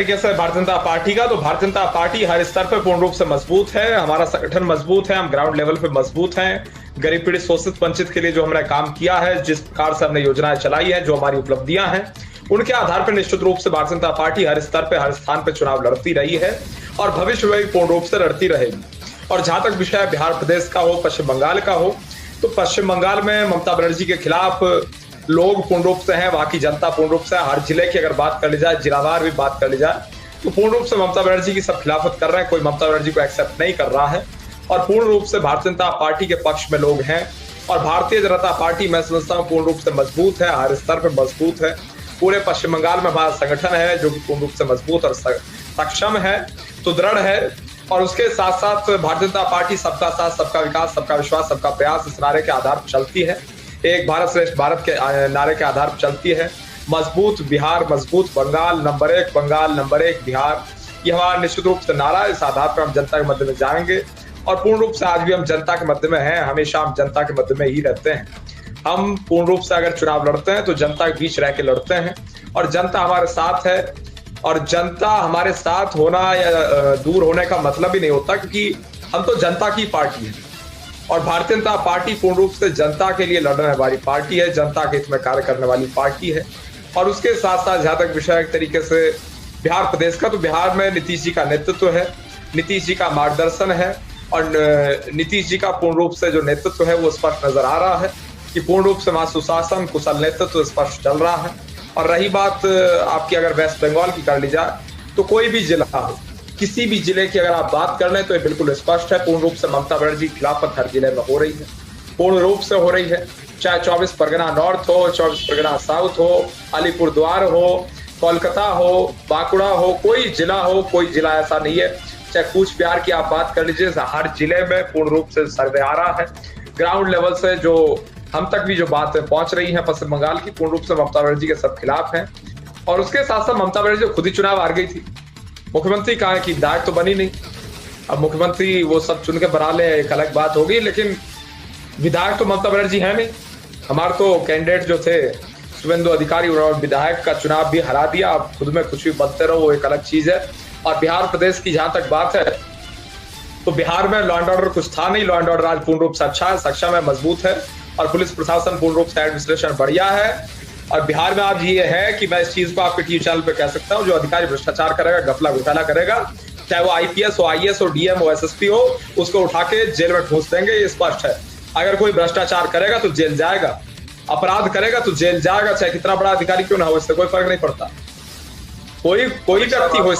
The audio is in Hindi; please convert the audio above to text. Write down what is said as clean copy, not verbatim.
तरीके से भारतीय जनता पार्टी का, तो भारतीय जनता पार्टी हर स्तर पर पूर्ण रूप से मजबूत है। हमारा संगठन मजबूत है, हम ग्राउंड लेवल पे मजबूत हैं। गरीब पीड़ित शोषित वंचित के लिए जो हमने काम किया है, जिस प्रकार से हमने योजनाएं चलाई है, जो हमारी उपलब्धियां हैं, उनके आधार पर निश्चित रूप से भारतीय जनता पार्टी हर स्तर पर हर स्थान पर चुनाव लड़ती रही है और भविष्य में भी पूर्ण रूप से लड़ती रहेगी। और जहां तक विषय बिहार प्रदेश का हो, पश्चिम बंगाल का हो, तो पश्चिम बंगाल में ममता बनर्जी के खिलाफ लोग पूर्ण रूप से हैं, वहां की जनता पूर्ण रूप से, हर जिले की अगर बात कर ली जाए, जिलावार भी बात कर ली जाए, तो पूर्ण रूप से ममता बनर्जी की सब खिलाफत कर रहे हैं। कोई ममता बनर्जी को एक्सेप्ट नहीं कर रहा है और पूर्ण रूप से भारतीय जनता पार्टी के पक्ष में लोग हैं। और भारतीय जनता पार्टी मैं समझता हूँ पूर्ण रूप से मजबूत है, हर स्तर पर मजबूत है। पूरे पश्चिम बंगाल में हमारा संगठन है जो कि पूर्ण रूप से मजबूत और सक्षम है, सुदृढ़ है। और उसके साथ साथ भारतीय जनता पार्टी सबका साथ, सबका विकास, सबका विश्वास, सबका प्रयास इस नारे के आधार पर चलती है। एक भारत श्रेष्ठ भारत के नारे के आधार पर चलती है। मजबूत बिहार, मजबूत बंगाल, नंबर 1 बंगाल, नंबर 1 बिहार, ये हमारा निश्चित रूप से नारा है। इस आधार पर हम जनता के मध्य में जाएंगे और पूर्ण रूप से आज भी हम जनता के मध्य में हैं, हमेशा हम जनता के मध्य में ही रहते हैं। हम पूर्ण रूप से अगर चुनाव लड़ते हैं तो जनता के बीच रह के लड़ते हैं और जनता हमारे साथ है। और जनता हमारे साथ होना या दूर होने का मतलब ही नहीं होता, क्योंकि हम तो जनता की पार्टी है और भारतीय जनता पार्टी पूर्ण रूप से जनता के लिए लड़ने वाली पार्टी है, जनता के हित में कार्य करने वाली पार्टी है। और उसके साथ साथ जहां तक विषय एक तरीके से बिहार प्रदेश का, तो बिहार में नीतीश जी का नेतृत्व है, नीतीश जी का मार्गदर्शन है और नीतीश जी का पूर्ण रूप से जो नेतृत्व है वो स्पष्ट नजर आ रहा है कि पूर्ण रूप से वहां सुशासन, कुशल नेतृत्व स्पष्ट चल रहा है। और रही बात आपकी अगर वेस्ट बंगाल की कर ली जाए, तो कोई भी जिला हो, किसी भी जिले की अगर आप बात कर लें तो ये बिल्कुल स्पष्ट है, पूर्ण रूप से ममता बनर्जी की खिलाफत हर जिले में हो रही है, पूर्ण रूप से हो रही है। चाहे 24 परगना नॉर्थ हो, 24 परगना साउथ हो, अलीपुरद्वार हो, कोलकाता हो, बांकुड़ा हो, कोई जिला हो, कोई जिला ऐसा नहीं है। चाहे कूच बिहार की आप बात कर लीजिए, हर जिले में पूर्ण रूप से सर्वे आ रहा है। ग्राउंड लेवल से जो हम तक भी जो बातें पहुंच रही हैं पश्चिम बंगाल की, पूर्ण रूप से ममता बनर्जी के सब खिलाफ हैं। और उसके साथ साथ ममता बनर्जी खुद ही चुनाव हार गई थी, मुख्यमंत्री कहा है कि विधायक तो बनी नहीं। अब मुख्यमंत्री वो सब चुन के बना ले, एक अलग बात होगी, लेकिन विधायक तो ममता बनर्जी है नहीं। हमारे तो कैंडिडेट जो थे शुभेंदु अधिकारी, उन्होंने विधायक का चुनाव भी हरा दिया। आप खुद में कुछ भी बनते रहो, वो एक अलग चीज है। और बिहार प्रदेश की जहां तक बात है, तो बिहार में लॉ एंड ऑर्डर कुछ था नहीं, लॉ एंड ऑर्डर आज पूर्ण रूप से अच्छा है, सक्षम है, मजबूत है और पुलिस प्रशासन पूर्ण रूप से एडमिनिस्ट्रेशन बढ़िया है। और बिहार में आज ये है कि मैं इस चीज को आपके टीवी चैनल पे कह सकता हूँ, जो अधिकारी भ्रष्टाचार करेगा, घपला घोटाला करेगा, चाहे वो आईपीएस हो, आईएएस हो, डीएम हो, एसएसपी हो, उसको उठा के जेल में ठूंस देंगे, ये स्पष्ट है। अगर कोई भ्रष्टाचार करेगा तो जेल जाएगा, अपराध करेगा तो जेल जाएगा, चाहे कितना बड़ा अधिकारी क्यों ना हो, इससे कोई फर्क नहीं पड़ता। कोई व्यक्ति हो